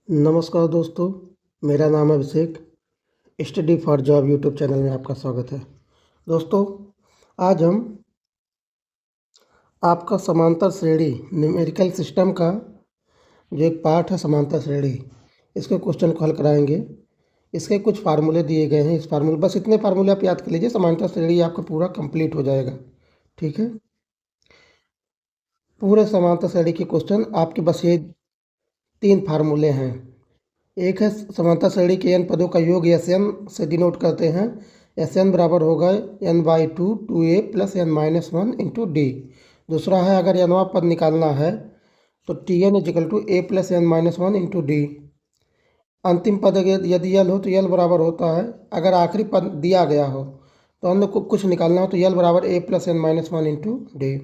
नमस्कार दोस्तों, मेरा नाम है Abhishek. Study for job YouTube channel में आपका स्वागत है। दोस्तों, आज हम आपका समांतर श्रेणी न्यूमेरिकल सिस्टम का जो एक पार्ट है समांतर श्रेणी, इसके क्वेश्चन को हल कराएंगे। इसके कुछ फार्मूले दिए गए हैं। इस फार्मूले बस इतने फार्मूले आप याद कर लीजिए, समांतर श्रेणी आपका पूरा कंप्लीट हो जाएगा। ठीक है, पूरे समांतर श्रेणी के क्वेश्चन आपके बस ये 3 फार्मूले हैं। एक है समांतर श्रेणी के n पदों का योग एस एन से डिनोट करते हैं। एस एन बराबर होगा n/2 2a plus n-1 into D. दूसरा है अगर nवां पद निकालना है तो Tn equal to a plus n-1 into D. अंतिम पद यदि यल हो तो यल बराबर होता है, अगर आखिरी पद दिया गया हो तो अन्य को कुछ निकालना हो तो यल बराबर a plus n-1 into D.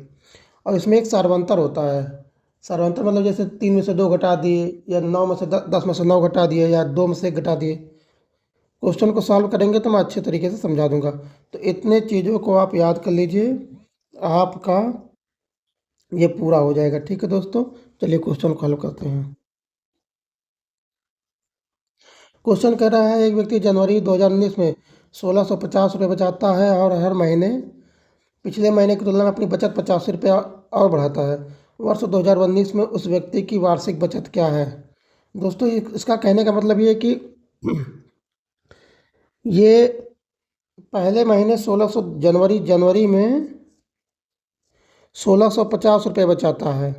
और इसमें एक सार्वंतर होता है। सार्वंतर मतलब जैसे 3 में से 2 घटा दिए, या 9 में से 10 में से 9 घटा दिए, या 2 में से 1 घटा दिए। क्वेश्चन को सॉल्व करेंगे तो मैं अच्छे तरीके से समझा दूंगा। तो इतने चीज़ों को आप याद कर लीजिए, आपका ये पूरा हो जाएगा। ठीक है दोस्तों, चलिए क्वेश्चन को हल करते हैं। क्वेश्चन कह रहा है एक व्यक्ति जनवरी 2019 में 1650 रुपये बचाता है और हर महीने पिछले महीने की तुलना में अपनी बचत 85 रुपये और बढ़ाता है। वर्ष 2019 में उस व्यक्ति की वार्षिक बचत क्या है? दोस्तों, इसका कहने का मतलब ये है कि ये पहले महीने 1600 जनवरी में 1650 रुपये बचाता है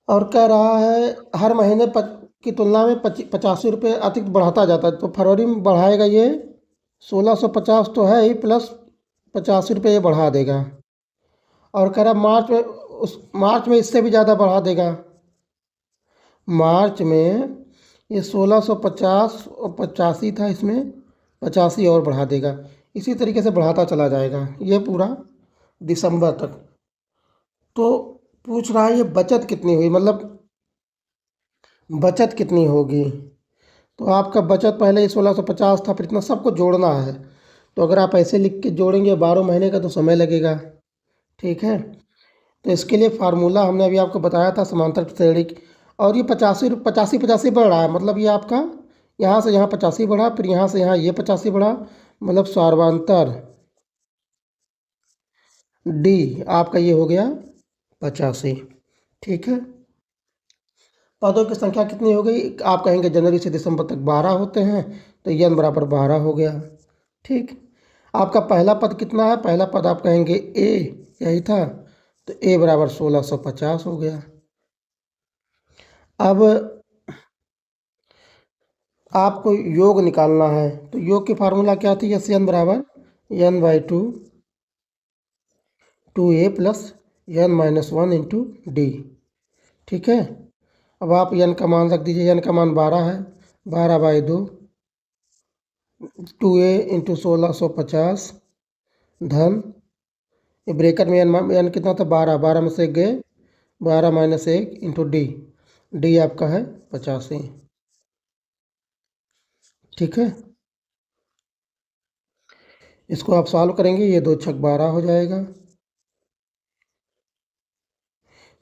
और कह रहा है हर महीने की तुलना में 85 रुपये अतिरिक्त बढ़ाता जाता है। तो फरवरी में बढ़ाएगा ये 1650 तो है ही, प्लस 85 रुपये ये बढ़ा देगा। और कह रहा मार्च में इससे भी ज़्यादा बढ़ा देगा। मार्च में ये 1650 और 85 था, इसमें 85 और बढ़ा देगा। इसी तरीके से बढ़ाता चला जाएगा ये पूरा दिसंबर तक। तो पूछ रहा है ये बचत कितनी हुई, मतलब बचत कितनी होगी। तो आपका बचत पहले ही 1650 था, फिर इतना सबको जोड़ना है। तो अगर आप ऐसे लिख के जोड़ेंगे 12 महीने का तो समय लगेगा। ठीक है, तो इसके लिए फार्मूला हमने अभी आपको बताया था समांतर श्रेणी। और ये 85 बढ़ रहा है, मतलब ये आपका यहाँ से यहाँ 85 बढ़ा, फिर यहाँ से यहाँ ये 85 बढ़ा, मतलब सार्वंतर डी आपका ये हो गया 85। ठीक है, पदों की संख्या कितनी हो गई? आप कहेंगे जनवरी से दिसंबर तक 12 होते हैं, तो n बराबर 12 हो गया। ठीक, आपका पहला पद कितना है? पहला पद आप कहेंगे a, यही था, तो a बराबर 1650 हो गया। अब आपको योग निकालना है, तो योग की फार्मूला क्या थी? एस एन बराबर n/2 2a plus n-1 into D. ठीक है, अब आप n का मान रख दीजिए। n का मान 12 है, 12/2 2a इंटू 1650 धन ये ब्रेकेट में n कितना था? 12 में से 1 गए, 12 माइनस 1 इंटू डी। डी आपका है 85। ठीक है, इसको आप सॉल्व करेंगे, ये 2 छक 12 हो जाएगा।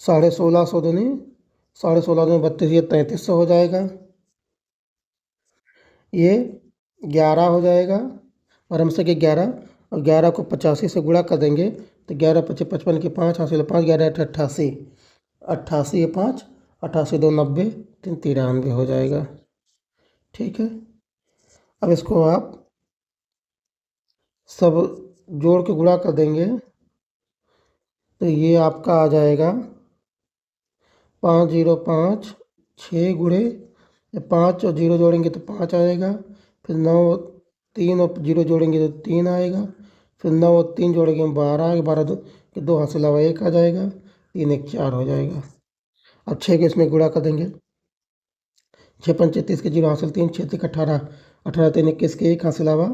1650 दूनी 16.5 दूनी 32, ये 3300 हो जाएगा। ये 11 हो जाएगा, और हमसे कि 11 और 11 को 85 से गुणा कर देंगे तो 11 पच्चीस 55 के 5 हासिल 5, 11 88, 88 ये 5, 88 2 90, 3 93 हो जाएगा। ठीक है, अब इसको आप सब जोड़ के गुणा कर देंगे तो ये आपका आ जाएगा 505 6 गुणे 5 और 0 जोड़ेंगे तो 5 आएगा, फिर 9 3 और 0 जोड़ेंगे तो 3 आएगा, फिर 9 और 3 जोड़ेंगे 12 आएगा, 12 2 हाथ से अलावा 1 आ जाएगा, 3 1 4 हो जाएगा। अब 6 के इसमें गुणा कर देंगे, 6 5 30 के 0 हासिल 3, 6 3 18, 18 3 21 के 1 हासिल अलावा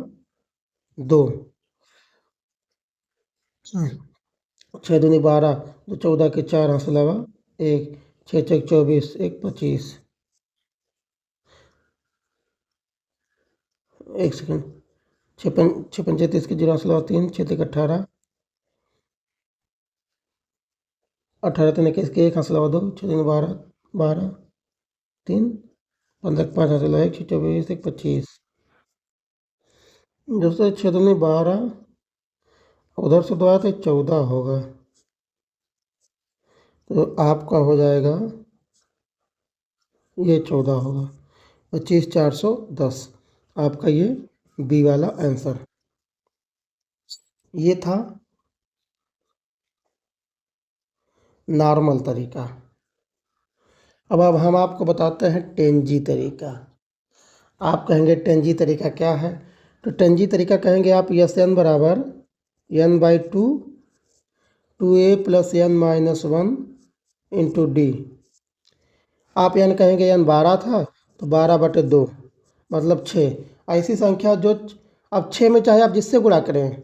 2, 6 दूनी 12, 2 14 के 4 हासिल अलावा 1, 6 6 24, 1 25। एक सेकंड, 6 5 30 के 0 हासिल अलावा 3, 6 3 18, 18 3 21 के 1 हासिल अलावा 2, 6 3 12 12, 3 15 5 हासिल है 24 1 25 जैसे छेद में 12 उधर से 2 आया तो 14 होगा तो आपका हो जाएगा ये 14 होगा 25 410 आपका ये बी वाला आंसर ये था नॉर्मल तरीका। अब हम आपको बताते हैं टेंजी तरीका। आप कहेंगे टेंजी तरीका क्या है? तो टेंजी तरीका कहेंगे आप यस एन बराबर n/2 2a plus n minus 1 into D. आप n कहेंगे n 12 था तो 12/2 मतलब 6। ऐसी संख्या जो अब 6 में चाहे आप जिससे गुणा करें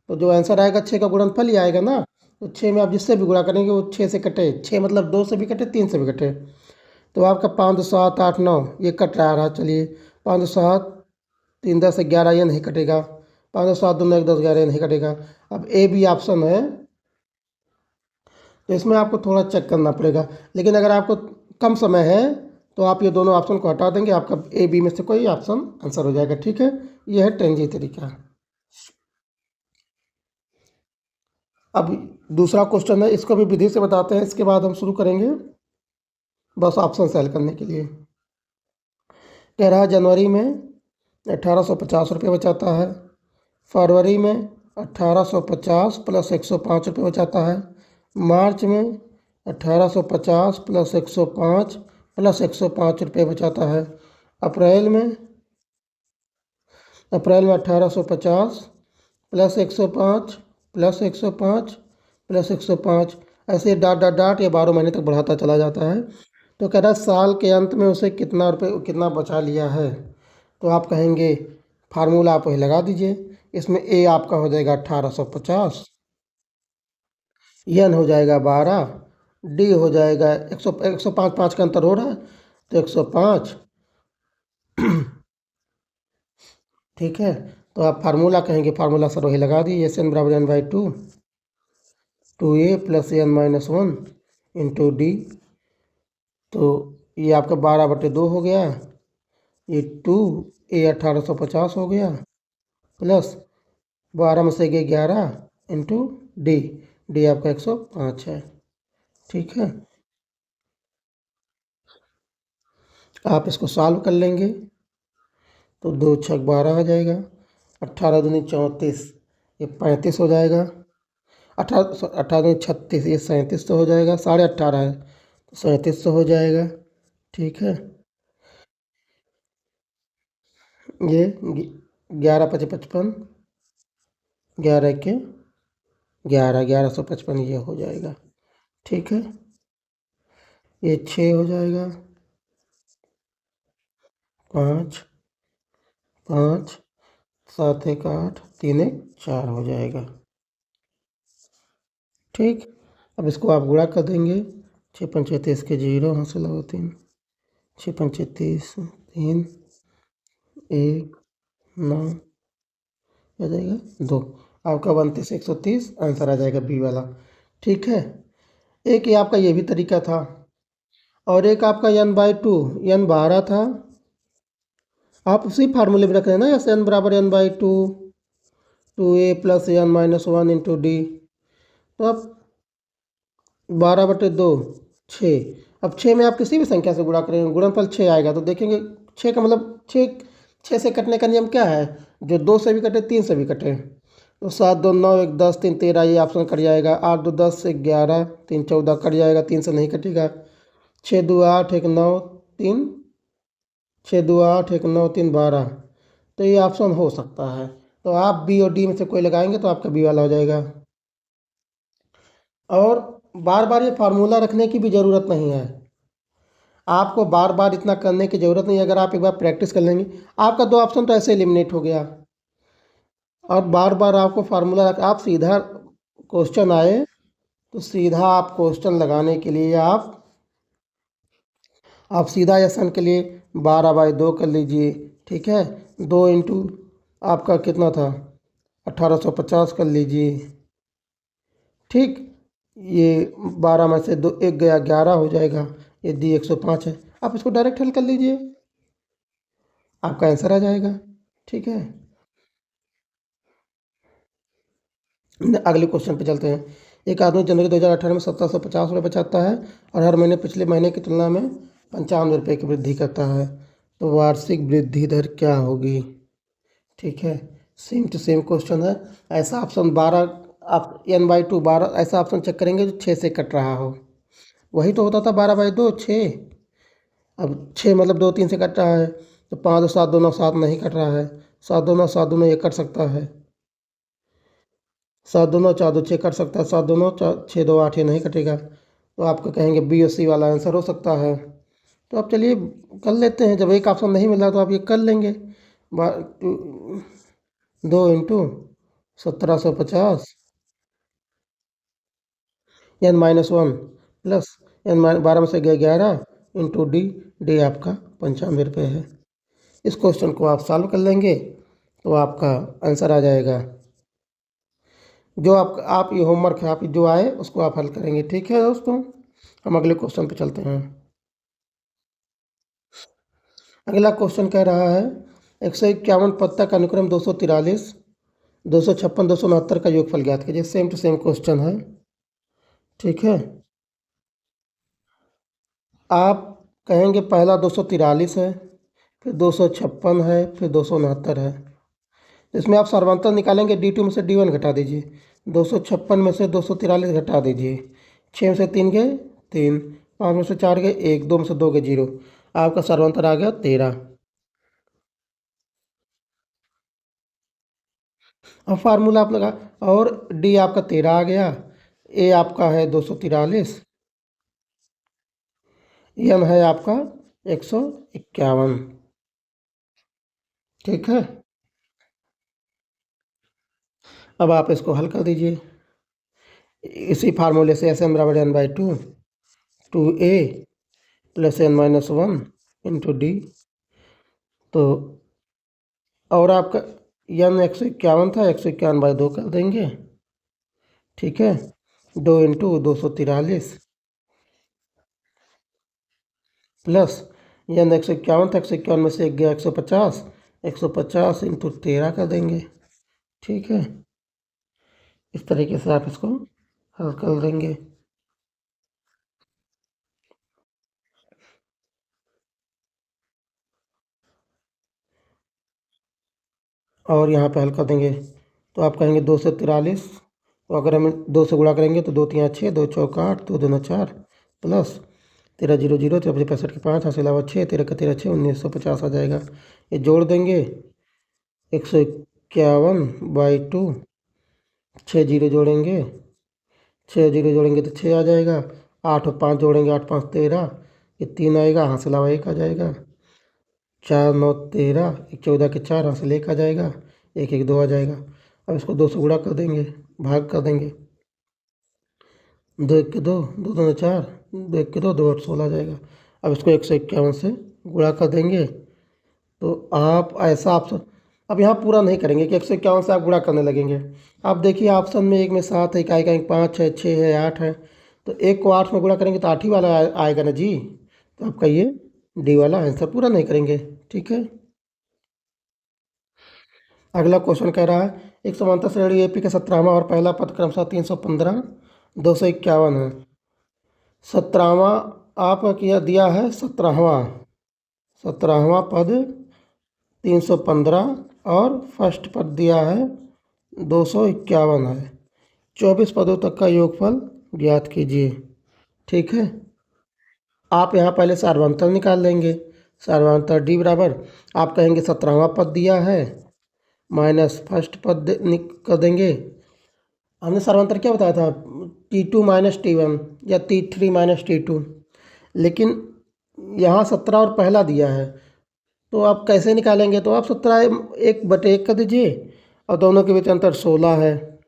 तो जो आंसर आएगा 6 का गुणनफल ही आएगा ना। तो 6 में आप जिससे भी गुणा करेंगे वो 6 से कटे, 6 मतलब 2 से भी कटे 3 से भी कटे तो आपका 5 7 8 9 ये कट रहा। चलिए 5 7 3 10 11 ये नहीं कटेगा, 5 7 2 9 1 10 11 नहीं कटेगा। अब ए बी ऑप्शन है तो इसमें आपको थोड़ा चेक करना पड़ेगा, लेकिन अगर आपको कम समय है तो आप ये दोनों ऑप्शन को हटा देंगे, आपका ए बी में से कोई ऑप्शन आंसर हो जाएगा। ठीक है, यह है टेंजी तरीका। अब दूसरा क्वेश्चन है, इसको भी विधि से बताते हैं, इसके बाद हम शुरू करेंगे बस ऑप्शन सेल करने के लिए। कह रहा है जनवरी में 1850 रुपये बचाता है, फरवरी में 1850 प्लस 105 रुपये बचाता है, मार्च में 1850 प्लस 105 प्लस 105 रुपये बचाता है, अप्रैल में 1850 प्लस 105 प्लस 105 प्लस 105 ऐसे डाट डाट डाट ये 12 महीने तक बढ़ाता चला जाता है। तो कह रहा है साल के अंत में उसे कितना बचा लिया है। तो आप कहेंगे फार्मूला आप वही लगा दीजिए। इसमें ए आपका हो जाएगा 1850, एन हो जाएगा 12, डी हो जाएगा 105 5 का अंतर हो रहा है तो 105। ठीक है, तो आप फार्मूला कहेंगे, फार्मूला सर वही लगा दिए, एस एन बराबर n/2 2a plus n minus 1 into D. तो ये आपका 12/2 हो गया, ये 2a 1850 हो गया प्लस 12 में से गए 11 इंटू डी, डी आपका 105 है। ठीक है, आप इसको सॉल्व कर लेंगे तो 2 6 12 आ जाएगा, 18 दूनी 34 ये 35 हो जाएगा, 18 दूनी 36 ये 37 तो हो जाएगा, 18.5 है तो 37 तो हो जाएगा। ठीक है, ये 11 5 55 11 के 11 1155 ये हो जाएगा। ठीक है, ये 6 हो जाएगा, 5 5 7 1 8 3 1 4 हो जाएगा। ठीक, अब इसको आप गुणा कर देंगे, 6 5 33 के 0 हासिल हो 3, 6 5 33 3 1 9 आ जाएगा 2, आपका 32 130 आंसर आ जाएगा बी वाला। ठीक है, एक ये आपका ये भी तरीका था और एक आपका n/2 n 12 था, आप उसी फार्मूले में रख रहे हैं ना, एस एन बराबर n/2 2a plus n minus 1 into D. तो अब 12/2 6, अब 6 में आप किसी भी संख्या से गुणा करेंगे गुणनफल 6 आएगा तो देखेंगे 6 का मतलब 6 से कटने का नियम क्या है, जो 2 से भी कटे 3 से भी कटे। तो 7 2 9 1 10 3 13 ये ऑप्शन कट जाएगा, 8 2 10 1 11 3 14 कट जाएगा, 3 से नहीं कटेगा, 6 2 8 1 9 3 6 2 8 1 9 3 12 तो ये ऑप्शन हो सकता है। तो आप बी और डी में से कोई लगाएंगे तो आपका बी वाला हो जाएगा। और बार बार ये फार्मूला रखने की भी ज़रूरत नहीं है, आपको बार बार इतना करने की ज़रूरत नहीं है। अगर आप एक बार प्रैक्टिस कर लेंगे आपका 2 ऑप्शन तो ऐसे एलिमिनेट हो गया। और बार बार आपको फार्मूला आप सीधा क्वेश्चन आए तो सीधा आप क्वेश्चन लगाने के लिए आप सीधा एसन के लिए 12/2 कर लीजिए। ठीक है, 2 इंटू आपका कितना था 1850 कर लीजिए। ठीक, ये 12 में से 2 1 गया 11 हो जाएगा, ये डी 105 है। आप इसको डायरेक्ट हल कर लीजिए, आपका आंसर आ जाएगा। ठीक है, अगले क्वेश्चन पे चलते हैं। एक आदमी जनवरी 2018 में 1750 रुपये बचाता है और हर महीने पिछले महीने की तुलना में 95 रुपये की वृद्धि करता है, तो वार्षिक वृद्धि दर क्या होगी? ठीक है, सेम टू सेम क्वेश्चन है। ऐसा ऑप्शन 12, आप n/2 12 ऐसा ऑप्शन चेक करेंगे जो 6 से कट रहा हो। वही तो होता था 12/2 6। अब 6 मतलब 2 3 से कट रहा है, तो 5 और 7 दोनों 7 नहीं कट रहा है, 7 दोनों ये कट सकता है, 7 दोनों 4 2 6 कट सकता है, 7 दोनों 6 2 8 ये नहीं कटेगा, तो आपको कहेंगे बी और सी वाला आंसर हो सकता है। तो आप चलिए कर लेते हैं, जब एक ऑप्शन नहीं मिला तो आप ये कर लेंगे। 2 × 1750 n-1 प्लस n-12 में से गए 11 इंटू डी, डी आपका 95 रुपये है। इस क्वेश्चन को आप सॉल्व कर लेंगे तो आपका आंसर आ जाएगा। जो आप ये होमवर्क है, आप जो आए उसको आप हल करेंगे। ठीक है दोस्तों, हम अगले क्वेश्चन पे चलते हैं। अगला क्वेश्चन कह रहा है 151 पद तक अनुक्रम 243, 256, 269 का योगफल ज्ञात कीजिए। सेम टू सेम क्वेश्चन है। ठीक है, आप कहेंगे पहला 243 है, फिर 256 है, फिर 269 है। इसमें आप सर्वांतर निकालेंगे, D2 में से D1 घटा दीजिए, 256 में से 243 घटा दीजिए, 6 में से 3 गए 3, 5 में से 4 गए 1, 2 में से 2 गए 0, आपका सर्वांतर आ गया 13। अब फार्मूला आप लगा, और D आपका 13 आ गया, A आपका है 243, M है आपका 151। ठीक है, अब आप इसको हल कर दीजिए इसी फार्मूले से। Sm = n/2 2a plus n-1 into D, तो और आपका n 151 था, 151/2 कर देंगे। ठीक है, 2 × 243 प्लस n 151 था, 151 में से 1 गया 150, 150 इंटू 13 कर देंगे। ठीक है, इस तरीके से आप इसको हल कर देंगे। और यहाँ पे हल कर देंगे तो आप कहेंगे 2 से 43, तो अगर हम 2 से गुणा करेंगे तो 2 3 6, 2 चौका 8, 2 दूना 4 प्लस 13 0 0, 13 65 के 5, हाथ अलावा 6, 13 का 13 6, 1950 आ जाएगा। ये जोड़ देंगे 151/2, 6 जीरो जोड़ेंगे, 6 जीरो जोड़ेंगे तो 6 आ जाएगा, 8 और 5 जोड़ेंगे, 8 5 13, ये 3 आएगा, हाथ से अलावा 1 आ जाएगा, 4 9 13, 14 के 4, हाथ से 1 आ जाएगा, 1 1 2 आ जाएगा। अब इसको 2 से गुणा कर देंगे, भाग कर देंगे, 2 1 के 2, 2 दूना 4, 2 1 के 2, 2 8 16 आ जाएगा। अब इसको 151 से गुणा कर देंगे तो आप ऐसा ऑप्शन, अब यहाँ पूरा नहीं करेंगे कि 151 से आप गुणा करने लगेंगे। आप देखिए ऑप्शन में एक में 7 है, एक 5 है, 6 है, 8 है, तो एक को 8 में गुणा करेंगे तो 8 ही वाला आएगा ना जी, तो आपका ये डी वाला आंसर पूरा नहीं करेंगे। ठीक है, अगला क्वेश्चन कह रहा है एक समांतर श्रेणी एपी का 17वां और पहला पद क्रमशः 315 251 है। 17वां आपका किया दिया है, 17वां पद 315 और फर्स्ट पद दिया है 251 है। 24 पदों तक का योगफल ज्ञात कीजिए। ठीक है, आप यहाँ पहले सार्वंतर निकाल लेंगे। सार्वंतर डी बराबर, आप कहेंगे 17वां पद दिया है माइनस फर्स्ट पद कर देंगे। हमने सार्वंतर क्या बताया था, T2 - T1 या T3 - T2, लेकिन यहाँ 17 और पहला दिया है, तो आप कैसे निकालेंगे? तो आप 17 1/1 कर दीजिए और दोनों के बीच अंतर 16 है।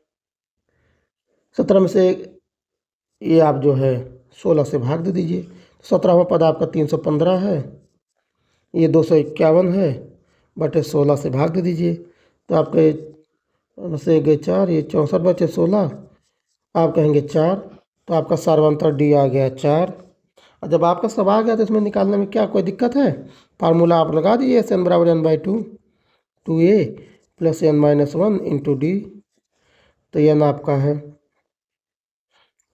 17 में से ये आप जो है 16 से भाग दे दीजिए। 17वां पद आपका 315 है, ये 251 है, बटे 16 से भाग दे दीजिए, तो आपके से गए 4, ये 64 बचे 16, आप कहेंगे 4, तो आपका सार्वंतर डी आ गया 4। और जब आपका सब आ गया तो इसमें निकालने में क्या कोई दिक्कत है? फार्मूला आप लगा दीजिए, एस एन बराबर N by two A plus N minus one into D. तो एन आपका है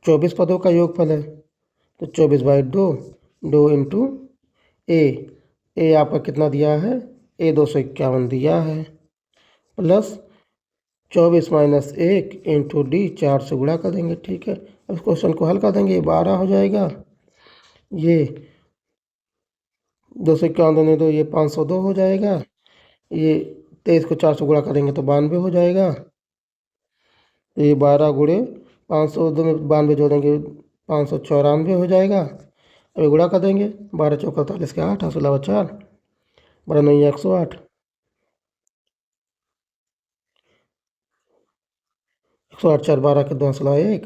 24 पदों का योगफल है, तो 24/2, 2 ए। ए आपका कितना दिया है? ए 251 दिया है, प्लस 24 - 1 इंटू डी, 4 से गुणा कर देंगे। ठीक है, अब इस क्वेश्चन को हल कर देंगे, ये 12 हो जाएगा। ये 251 दूनी 2, ये 502 हो जाएगा। ये 23 को 4 से गुणा करेंगे तो 92 हो जाएगा। ये 12 गुणे 502 में 92 जोड़ेंगे 594 हो जाएगा। अभी गुणा कर देंगे, 12 चौका 48 के 8, 8 अलावा 4, 12 9 108, 108 4 12 के 2 अलावा 1,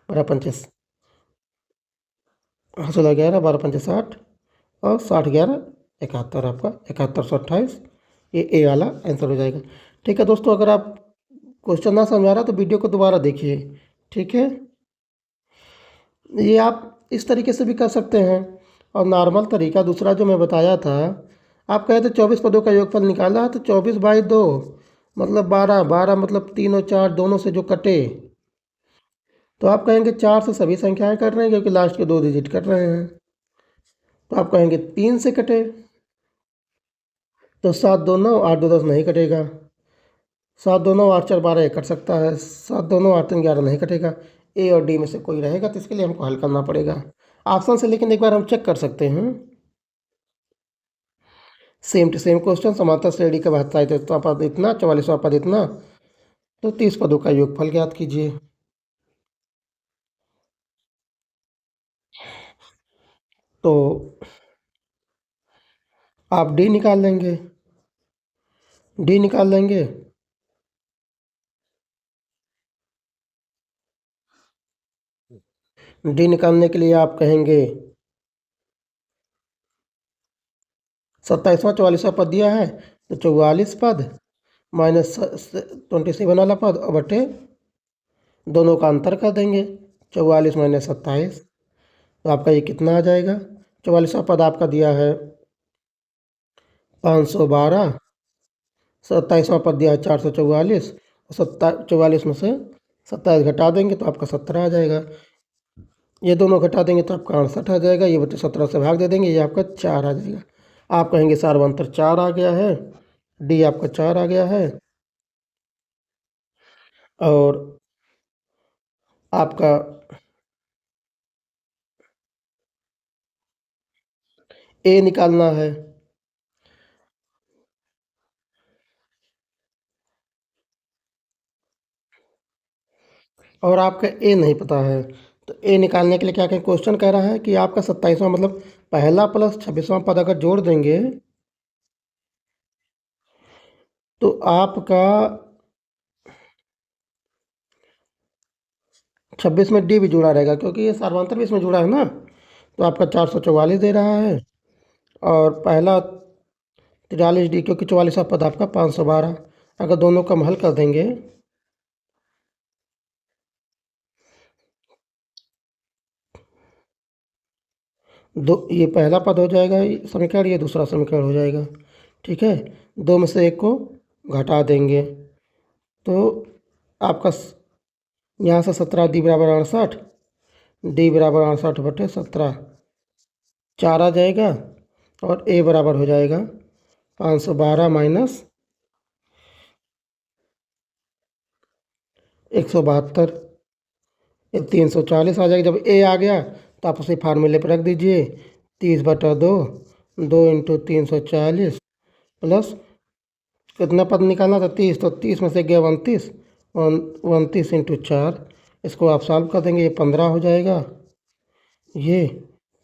12 25, 16 11, 12 5 60 और 60 11 71, आपका 7128 ये ए वाला आंसर हो जाएगा। ठीक है दोस्तों, अगर आप क्वेश्चन ना समझ आ रहा तो वीडियो को दोबारा देखिए। ठीक है, ये आप इस तरीके से भी कर सकते हैं। और नॉर्मल तरीका दूसरा जो मैं बताया था, आप कहे थे 24 पदों का योगफल निकाला तो 24/2 मतलब 12, 12 मतलब 3 और 4 दोनों से जो कटे, तो आप कहेंगे 4 से सभी संख्याएं कट रहे हैं क्योंकि लास्ट के 2 डिजिट कट रहे हैं। तो आप कहेंगे 3 से कटे, तो 7 2 9, 8 2 10 नहीं कटेगा। 7 2 9, 8 4 12 कट सकता है। 7 2 9, 8 3 11 नहीं कटेगा। ए और डी में से कोई रहेगा, तो इसके लिए हमको हल करना पड़ेगा ऑप्शन से। लेकिन एक बार हम चेक कर सकते हैं, सेम टू सेम क्वेश्चन, समांतर श्रेणी का बहत्तरवां पद इतना, 44वां पद इतना, तो 30 पदों का योगफल ज्ञात कीजिए। तो आप डी निकाल लेंगे, डी निकाल लेंगे। डी निकालने के लिए आप कहेंगे 27वां 44वां पद दिया है, तो 44 पद माइनस 27 वाला पद और बटे दोनों का अंतर कर देंगे, 44 - 27, तो आपका ये कितना आ जाएगा? 44वां पद आपका दिया है 512, 27वां पद दिया है 444, और 44 में से 27 घटा देंगे तो आपका 17 आ जाएगा। ये दोनों घटा देंगे तो आपका 68 आ जाएगा। ये बच्चे 17 से भाग दे देंगे, ये आपका 4 आ जाएगा। आप कहेंगे सार्वंतर 4 आ गया है, डी आपका 4 आ गया है। और आपका ए निकालना है, और आपका ए नहीं पता है। तो ए निकालने के लिए क्या कहें, क्वेश्चन कह रहा है कि आपका 27वां मतलब पहला प्लस 26वां पद अगर जोड़ देंगे तो आपका 26 में डी भी जुड़ा रहेगा, क्योंकि ये सार्वंतर भी इसमें जुड़ा है ना। तो आपका 444 दे रहा है, और पहला 43 डी, क्योंकि 44वां पद आपका 512। अगर दोनों का हम हल कर देंगे, दो, ये पहला पद हो जाएगा ये समीकरण, ये दूसरा समीकरण हो जाएगा। ठीक है, दो में से एक को घटा देंगे, तो आपका यहाँ से 17 डी बराबर 68, डी बराबर 68/17, 4 आ जाएगा। और ए बराबर हो जाएगा 512 माइनस 172, ये 340 आ जाएगा। जब ए आ गया तो आप उसे फार्मूले पर रख दीजिए, 30/2, 2 इंटू 340 प्लस कितना पद निकालना था, 30, तो 30 में से गया 29, 29 इंटू 4, इसको आप सॉल्व कर देंगे, ये 15 हो जाएगा। ये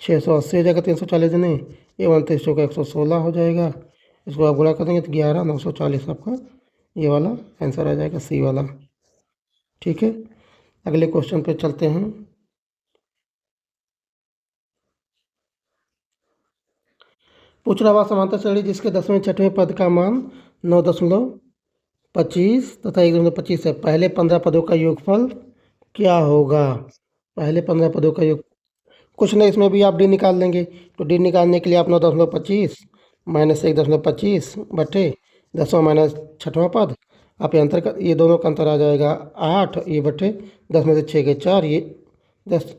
680 हो जाएगा, 340 नहीं, ये 29 चौका 116 हो जाएगा। इसको आप गुणा कर देंगे तो 11 940 आपका ये वाला आंसर आ जाएगा, सी वाला। ठीक है, अगले क्वेश्चन पे चलते हैं। पूछ रहा हुआ समांतर श्रेणी जिसके 10वें 6वें पद का मान 9.25 तथा 1.25 है, पहले 15 पदों का योगफल क्या होगा? पहले 15 पदों का योग कुछ नहीं, इसमें भी आप डी निकाल लेंगे। तो डी निकालने के लिए आप 9.25 माइनस 1.25 बटे 10वां माइनस 6वां पद, आप ये अंतर कर, ये दोनों का अंतर आ जाएगा 8, ये बटे 10 में से 6 गए 4, ये 10,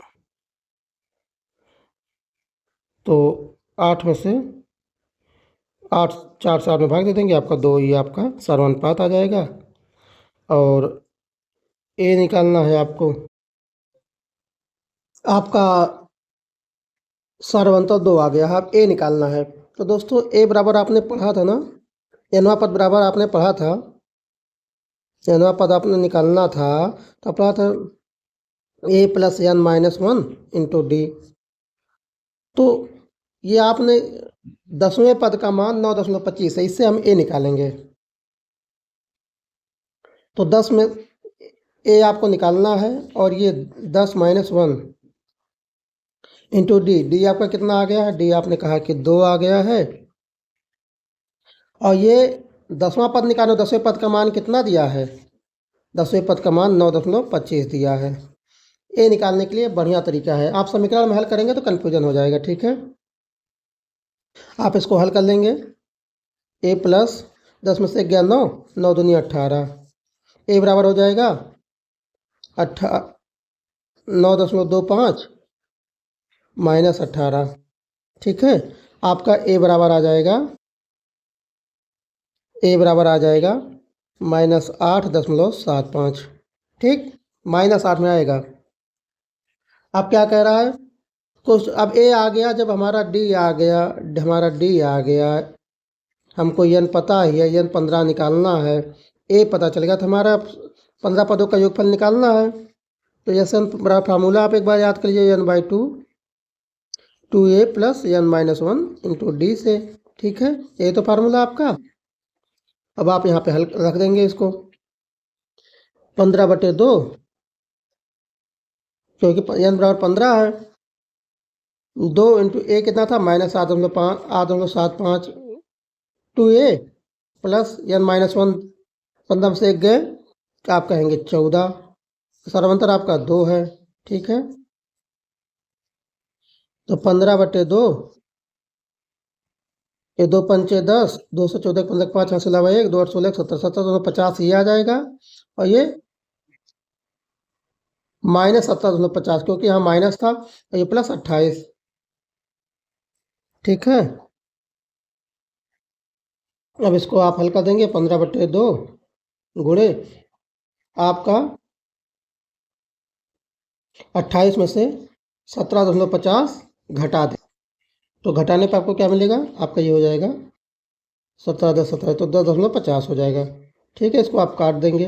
तो 8 में से 8 4 से 8 में भाग दे देंगे, आपका 2, ये आपका समानुपात आ जाएगा। और ए निकालना है आपको, आपका सार्वंतल 2 आ गया है, अब ए निकालना है। तो दोस्तों ए बराबर आपने पढ़ा था ना, एनवा पद बराबर आपने पढ़ा था, एनवा पद आपने निकालना था, तो पढ़ा था A plus N minus 1 into D. तो ये आपने 10वें पद का मान 9.25 है, इससे हम ए निकालेंगे। तो 10 में ए आपको निकालना है, और ये 10 माइनस 1 इंटू डी, डी आपका कितना आ गया है, डी आपने कहा कि 2 आ गया है। और ये 10वां पद निकालो, 10वें पद का मान कितना दिया है, 10वें पद का मान 9.25 दिया है। ए निकालने के लिए बढ़िया तरीका है, आप समीकरण में हल करेंगे तो कन्फ्यूजन हो जाएगा, ठीक है। आप इसको हल कर लेंगे, ए प्लस 10 में से 11 9, 9 दूनी 18, ए बराबर हो जाएगा 9.25 माइनस 18, ठीक है। आपका ए बराबर आ जाएगा, ए बराबर आ जाएगा -8.75, ठीक, -8 में आएगा। अब क्या कह रहा है कुछ, अब ए आ गया, जब हमारा डी आ गया, हमारा डी आ गया, हमको एन पता ही है, एन 15 निकालना है, ए पता चलेगा, तो हमारा 15 पदों का योगफल निकालना है। तो एस एन बड़ा फार्मूला आप एक बार याद करिए, n/2 2a plus n minus 1 into D से, ठीक है, ये तो फार्मूला आपका। अब आप यहाँ पे हल रख देंगे इसको, 15/2, क्योंकि n बराबर 15 है, 2 इंटू ए कितना था -8.75 2a प्लस n माइनस 1, 15 से 1 गए, आप कहेंगे 14, सर्वांतर आपका 2 है, ठीक है। तो 15/2, ये 2 पंचे 10, 2 से 14 15 5 हासिल 1, 2 8 16 17 17 250 ये आ जाएगा। और ये -17.50, क्योंकि यहाँ माइनस था, और ये प्लस 28, ठीक है। अब इसको आप हल कर देंगे, 15/2 गुणे आपका 28 में से 17.50 घटा दें, तो घटाने पर आपको क्या मिलेगा, आपका ये हो जाएगा 17 10 17, तो 10.50 हो जाएगा, ठीक है। इसको आप काट देंगे,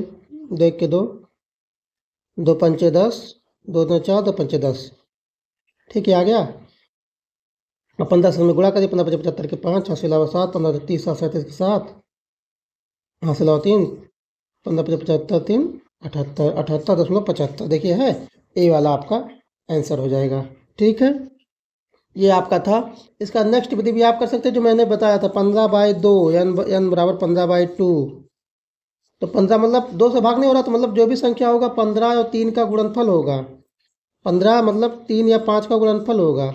2 के 2, 2 पंचे 10, 2 2 4, 2 पंचे 10, ठीक है, आ गया। अब 15 से में गुणा करिए, 15 75 के 5 हासिल 7, 15 30 7 37 के 7 हासिल 3, 15 75 3 78 78.75, देखिए है ए वाला आपका आंसर हो जाएगा, ठीक है। ये आपका था। इसका नेक्स्ट विधि भी आप कर सकते हैं, जो मैंने बताया था, 15/2 n बराबर 15/2। तो 15 मतलब 2 से भाग नहीं हो रहा, तो मतलब जो भी संख्या होगा 15 और 3 का गुणनफल होगा, 15 मतलब 3 या 5 का गुणनफल होगा।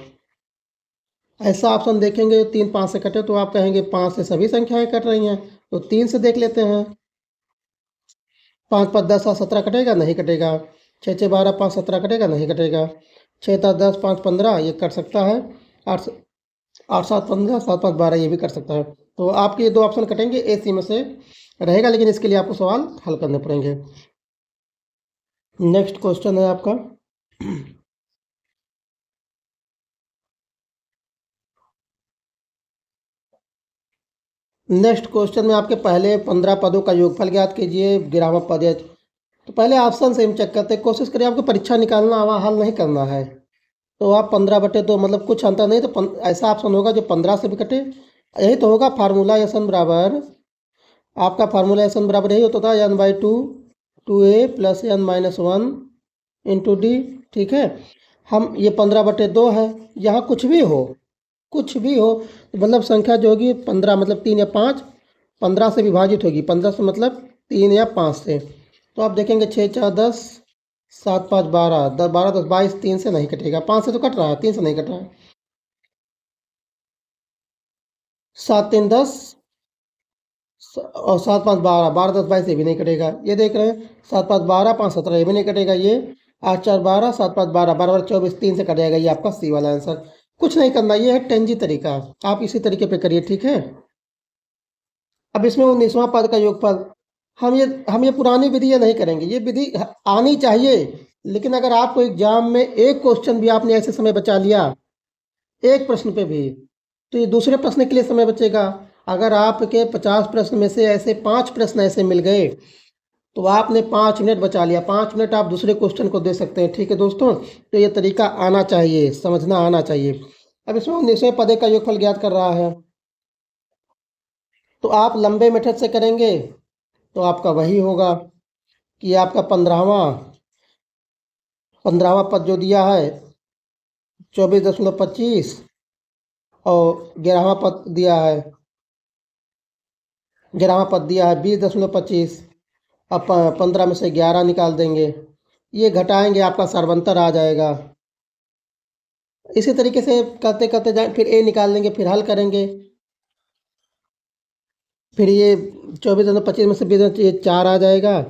ऐसा ऑप्शन देखेंगे 3 5 से कटे, तो आप कहेंगे 5 से सभी संख्याएं कट रही हैं, तो 3 से देख लेते हैं। 5 5 10 7 17 कटेगा, नहीं कटेगा। 6 6 12 5 17 कटेगा, नहीं कटेगा। 6 7 10 5 15 ये कट सकता है। 8 8 7 15 7 5 12 ये भी कर सकता है। तो आपके ये 2 ऑप्शन कटेंगे, ए सी में से रहेगा, लेकिन इसके लिए आपको सवाल हल करने पड़ेंगे। नेक्स्ट क्वेश्चन है आपका, नेक्स्ट क्वेश्चन में आपके पहले 15 पदों का योगफल ज्ञात कीजिए, 11वां पद है। तो पहले ऑप्शन से हम चेक करते हैं, कोशिश करिए आपको परीक्षा निकालना हुआ हल नहीं करना है। तो आप 15/2 मतलब कुछ अंतर नहीं, तो ऐसा ऑप्शन होगा जो 15 से भी कटे, यही तो होगा फार्मूला। एन बराबर आपका फार्मूला एन बराबर यही होता था, n/2 2a plus n minus 1 into D, ठीक है। हम ये 15/2 है, यहाँ कुछ भी हो, कुछ भी हो, मतलब संख्या जो होगी 15 मतलब 3 या 5 15 से विभाजित होगी, 15 से मतलब 3 या 5 से। तो आप देखेंगे 6 4 10 7 5 12, 10 12 10 22, 3 से नहीं कटेगा, 5 से तो कट रहा है, 3 से नहीं कट रहा है। 7 3 10 और 7 5 12, 12 10 22, ये भी नहीं कटेगा। ये देख रहे हैं 7 5 12, 5 17, ये भी नहीं कटेगा। ये 8 4 12, 7 5 12, 12 24, 3 से कट जाएगा। ये आपका सी वाला आंसर। कुछ नहीं करना, ये है टेंजी तरीका। आप इसी तरीके पे करिए, ठीक है। अब इसमें 19वां पद का योगफल, हम ये पुरानी विधि ये नहीं करेंगे, ये विधि आनी चाहिए। लेकिन अगर आपको एग्जाम में एक क्वेश्चन भी आपने ऐसे समय बचा लिया, एक प्रश्न पे भी, तो ये दूसरे प्रश्न के लिए समय बचेगा। अगर आपके 50 प्रश्न में से ऐसे 5 प्रश्न ऐसे मिल गए, तो आपने 5 मिनट बचा लिया। 5 मिनट आप दूसरे क्वेश्चन को दे सकते हैं, ठीक है दोस्तों। तो ये तरीका आना चाहिए, समझना आना चाहिए। अब इसमें 19वें पदे का योगफल ज्ञात कर रहा है, तो आप लंबे मेथड से करेंगे तो आपका वही होगा कि आपका 15वां पद जो दिया है 24.25, और 11वां पद दिया है 20.25। अब 15 में से 11 निकाल देंगे, ये घटाएंगे, आपका सरवंतर आ जाएगा। इसी तरीके से करते करते जाए, फिर ए निकाल लेंगे, फिर हल करेंगे। फिर ये 24.25 में से 20, ये 4 आ जाएगा।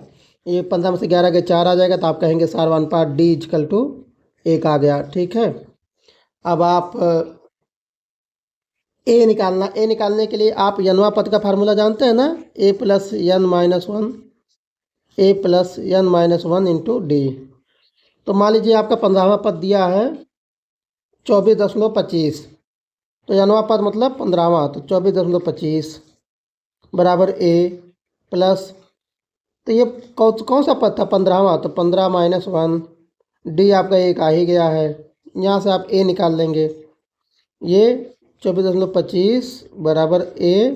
ये 15 में से 11 के 4 आ जाएगा, तो आप कहेंगे सारवान पाठ डी इजकल टू 1 आ गया, ठीक है। अब आप ए निकालने के लिए आप यनवा पद का फार्मूला जानते हैं ना, A plus N minus one into D. तो मान लीजिए आपका 15वां पद दिया है 24.25, तो यनवा पद मतलब 15वां, तो 24.25 बराबर ए प्लस, तो ये कौन सा पद था 15वां, तो 15 माइनस 1, डी आपका एक आ ही गया है। यहाँ से आप ए निकाल लेंगे, ये 24.25 बराबर ए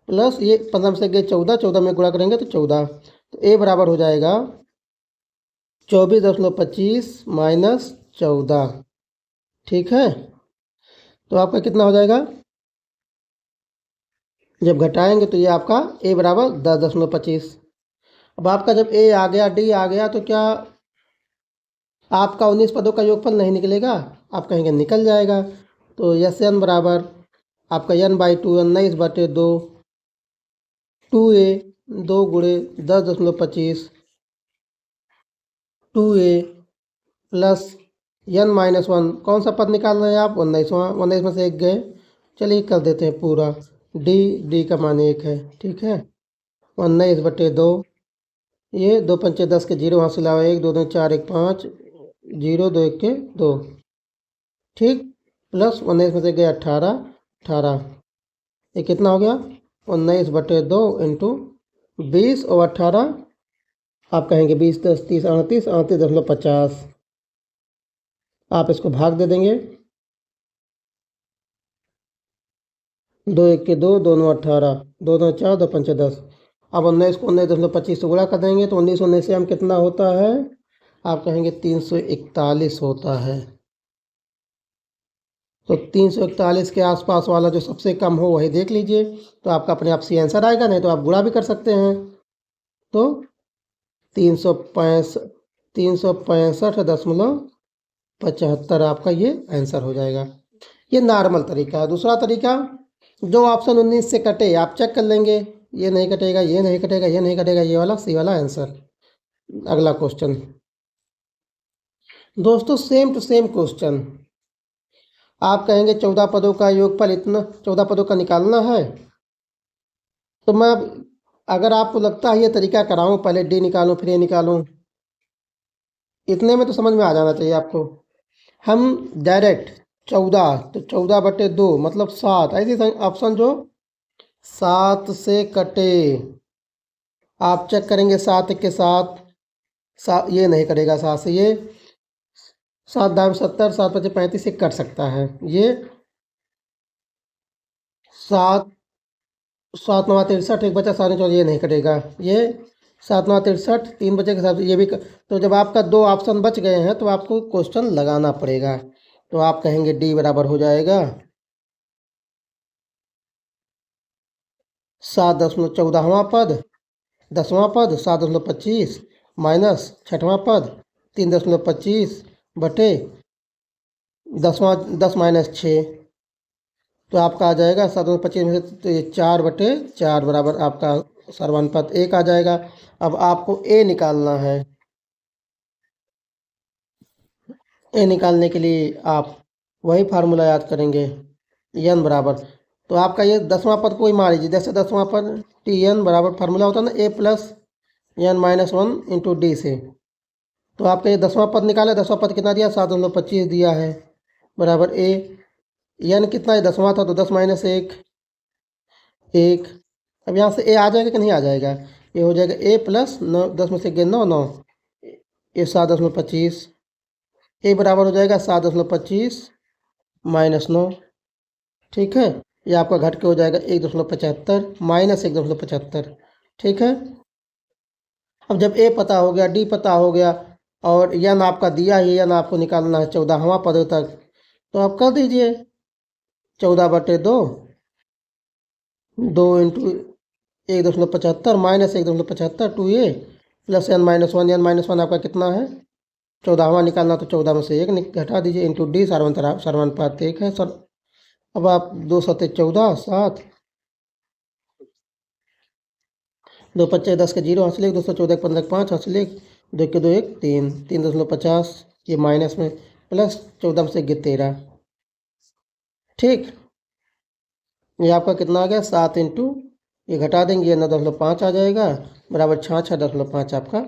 प्लस ये 15 में से गए 14, 14 में गुणा करेंगे तो 14, तो ए बराबर हो जाएगा 24.25 माइनस 14, ठीक है। तो आपका कितना हो जाएगा, जब घटाएंगे तो ये आपका ए बराबर 10.25। अब आपका जब ए आ गया, डी आ गया, तो क्या आपका 19 पदों का योगफल नहीं निकलेगा? आप कहेंगे निकल जाएगा। तो यस एन बराबर आपका n/2, 19/2, 2a, 2 गुणे 10.25, 2a प्लस n-1, कौन सा पद निकाल रहे हैं आप? 19वां, 19 में से एक गए, चलिए कर देते हैं पूरा। डी का मान 1 है, ठीक है। 19/2, ये 2 पंचे 10 के 0, वहाँ से लाओ 1, 2 2 4 1 5, 0 2 1 के 2, ठीक, प्लस 19 में से गए 18, 18, ये कितना हो गया 19/2 इंटू 20 और 18, आप कहेंगे 20 10 30 38, 38.50। आप इसको भाग दे देंगे, 2 1 के 2, दोनों 18, 2 2 4, 2 पंचे 10। अब 19 को 19.25 से गुणा कर देंगे, तो 19 से हम कितना होता है? आप कहेंगे 341 होता है। तो 341 के आसपास वाला जो सबसे कम हो वही देख लीजिए, तो आपका अपने आप सी आंसर आएगा, नहीं तो आप गुणा भी कर सकते हैं। तो 365.75 आपका ये आंसर हो जाएगा। ये नॉर्मल तरीका है। दूसरा तरीका, जो ऑप्शन 19 से कटे आप चेक कर लेंगे, ये नहीं कटेगा, ये नहीं कटेगा, ये नहीं कटेगा, ये वाला सी वाला आंसर। अगला क्वेश्चन दोस्तों, सेम टू सेम क्वेश्चन। आप कहेंगे 14 पदों का योगफल इतना, 14 पदों का निकालना है। तो मैं अगर आपको लगता है ये तरीका कराऊं, पहले डी निकालूं फिर ए निकालूं, इतने में तो समझ में आ जाना चाहिए आपको। हम डायरेक्ट 14, तो 14/2 मतलब 7, ऐसी ऑप्शन जो 7 से कटे आप चेक करेंगे। 7 के साथ ये नहीं करेगा, 7 से ये 7 दाम 70, 7 5 35 से कट सकता है। ये 7 7 9 63, एक बचा 7 ये नहीं कटेगा। ये 7 9 63, 3 बचे के साथ ये भी तो जब आपका 2 ऑप्शन बच गए हैं तो आपको क्वेश्चन लगाना पड़ेगा। तो आप कहेंगे डी बराबर हो जाएगा 7.14वां पद, 10वां पद 7.25 माइनस 6वां पद 3.25 बटे 10 - 6, तो आपका आ जाएगा 7.25 में से, तो ये 4/4 बराबर आपका सर्वानुपात 1 आ जाएगा। अब आपको ए निकालना है। ए निकालने के लिए आप वही फार्मूला याद करेंगे, एन बराबर, तो आपका ये 10वां पद को ही मान लीजिए। जैसे 10वां पद टी एन बराबर फार्मूला होता है ना, A plus N minus 1 into D से। तो आपका ये 10वां पद निकाले, 10वां पद कितना दिया, 7.25 दिया है, बराबर ए। एन कितना है, 10वां था, तो 10 - 1 1। अब यहाँ से ए आ जाएगा कि नहीं आ जाएगा, ये हो जाएगा ए प्लस 9, 10 में से 9 9, ये 7.25, ए बराबर हो जाएगा 7.25 माइनस 9। ठीक है, ये आपका घट के हो जाएगा 1.75 माइनस 1.75। ठीक है, अब जब ए पता हो गया, डी पता हो गया, और एन आपका दिया ही, एन आपको निकालना है 14वां पद तक, तो आप कर दीजिए 14/2, 2 into 1.75 minus 1.75 2a plus n-1, n-1 आपका कितना है, 14वां निकालना, तो 14 में से 1 घटा दीजिए, इंटू डी सर्वानुपात 1 है सर। अब आप 2 × 7 = 14, 7, 2 × 5 = 10 के 0 हंस लेख, 214 × 15 = 5 हंस लेख, 2 के 2 1 3, 3.50, ये माइनस में, प्लस 14 में से 13। ठीक, ये आपका कितना आ गया, 7 इंटू, ये घटा देंगे, ये 9.5 आ जाएगा, बराबर 66.5 आपका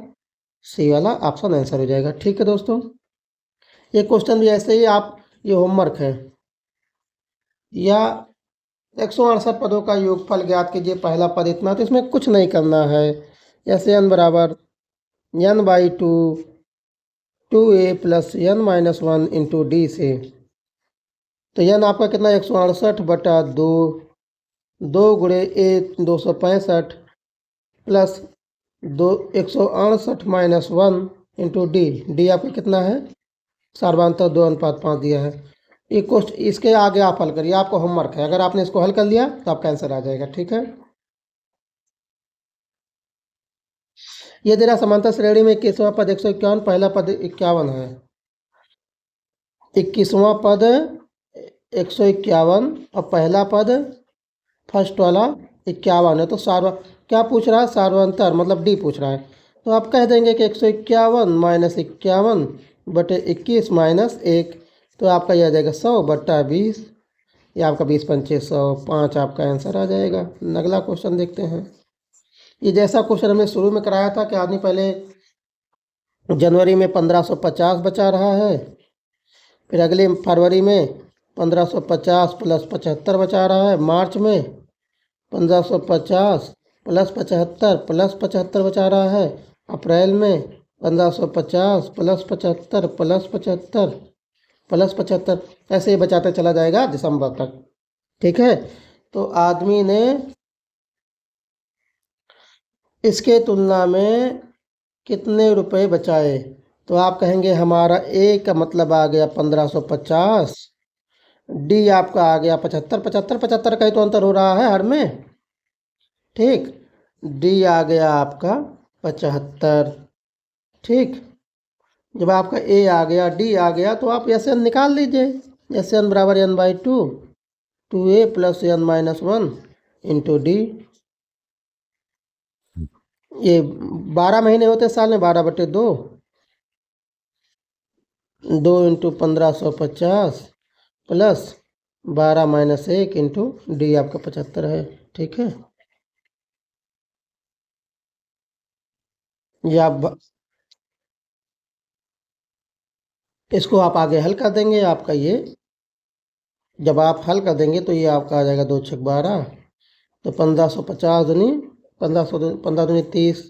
सी वाला ऑप्शन आंसर हो जाएगा। ठीक है दोस्तों, ये क्वेश्चन भी ऐसे ही आप, ये होमवर्क है, या 168 पदों का योगफल ज्ञात कीजिए, पहला पद इतना, तो इसमें कुछ नहीं करना है। ऐसे n बराबर n/2 2a plus n-1 into D से, तो n आपका कितना, 168/2, 2 गुणे ए 265 प्लस 168 - 1 इंटू डी, डी आपका कितना है, सर्वांतर 2:5 दिया है। ये क्वेश्चन, इसके आगे आप हल करिए, आपको होमवर्क है, अगर आपने इसको हल कर लिया तो आपका आंसर आ जाएगा। ठीक है, ये दे रहा समांतर श्रेणी में 21वां पद 151, पहला पद 51 है, 21वां पद 151 और पहला पद फर्स्ट वाला 51 है, तो क्या पूछ रहा है, सार्वंतर मतलब डी पूछ रहा है, तो आप कह देंगे कि 151 - 51 बटे 21 - 1, तो आपका यह आ जाएगा 100/20, ये आपका 20 × 5 = 100, 5 आपका आंसर आ जाएगा। अगला क्वेश्चन देखते हैं। ये जैसा क्वेश्चन हमने शुरू में कराया था कि आदमी पहले जनवरी में 1550 बचा रहा है, फिर अगले फरवरी में 1550 + 75 बचा रहा है, मार्च में 1550 + 75 + 75 बचा रहा है, अप्रैल में 1550 + 75 + 75 + 75, ऐसे ही बचाते चला जाएगा दिसंबर तक। ठीक है, तो आदमी ने इसके तुलना में कितने रुपए बचाए, तो आप कहेंगे हमारा ए का मतलब आ गया 1550, डी आपका आ गया 75, 75 75 का ही तो अंतर हो रहा है हर में। ठीक, डी आ गया आपका 75। ठीक, जब आपका ए आ गया, डी आ गया, तो आप एस एन निकाल लीजिए, एस एन बराबर n/2 2a plus n-1 into D. ये 12 महीने होते साल में, 12/2, 2 इंटू 1550 प्लस 12 - 1 इंटू डी आपका 75 है। ठीक है, ये आप इसको आप आगे हल कर देंगे, आपका ये जब आप हल कर देंगे तो ये आपका आ जाएगा 2 × 6 = 12, तो 1550 दूनी 1500, 15 दूनी 30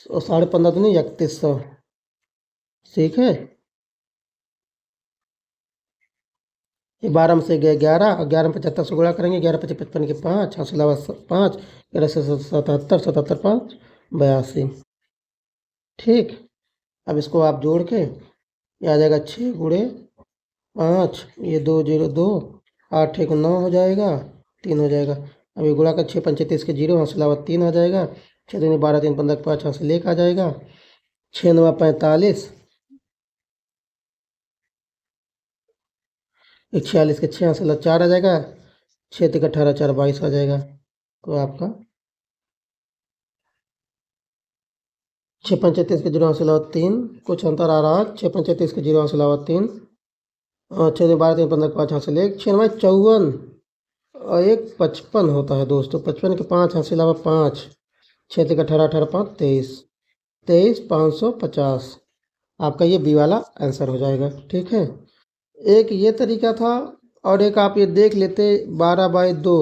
और 15.5 दूनी 3100। ठीक है, ये 12 में से गए 11, और 11 में 75 से गुणा करेंगे, 11 × 5 = 55 के 5, हासिल 5, 11 से 77, 77 5 82। ठीक, अब इसको आप जोड़ के, ये आ जाएगा 6 × 5, ये 2 0 2, 8 1 9 हो जाएगा, 3 हो जाएगा। अब ये गुणा कर 6 × 5 = 30 के 0, हासिल 3 आ जाएगा, 6 दूनी 12 3 15 के 5 हासिल 1 आ जाएगा, 6 9 45 46 के 6 से 4 आ जाएगा, 6 तिक 18, 4 22 आ जाएगा। तो आपका 6 5 33 के 0 से 3, कुछ अंतर आ रहा है। 6 5 33 के 0 से 3 और 6 12 3 15 5 हासिल 1, 6 9 54 और 1 55 होता है दोस्तों। 55 के 5 हासिल 5, 6 तिक 18 18 5 23, 23 550 आपका ये बी वाला आंसर हो जाएगा। ठीक है, एक ये तरीका था और एक आप ये देख लेते 12/2,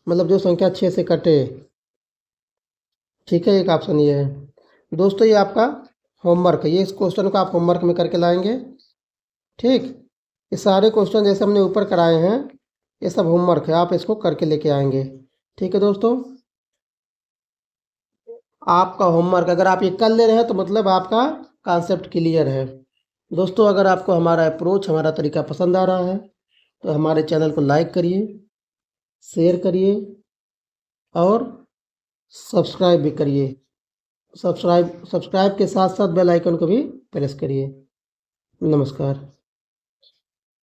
मतलब जो संख्या 6 से कटे। ठीक है, एक ऑप्शन ये है दोस्तों। ये आपका होमवर्क है, ये इस क्वेश्चन को आप होमवर्क में करके लाएंगे। ठीक, ये सारे क्वेश्चन जैसे हमने ऊपर कराए हैं ये सब होमवर्क है, आप इसको करके लेके आएंगे। ठीक है दोस्तों, आपका होमवर्क अगर आप ये कर ले रहे हैं तो मतलब आपका कॉन्सेप्ट क्लियर है। दोस्तों, अगर आपको हमारा अप्रोच, हमारा तरीका पसंद आ रहा है तो हमारे चैनल को लाइक करिए, शेयर करिए और सब्सक्राइब भी करिए। सब्सक्राइब के साथ साथ बेल आइकन को भी प्रेस करिए। नमस्कार।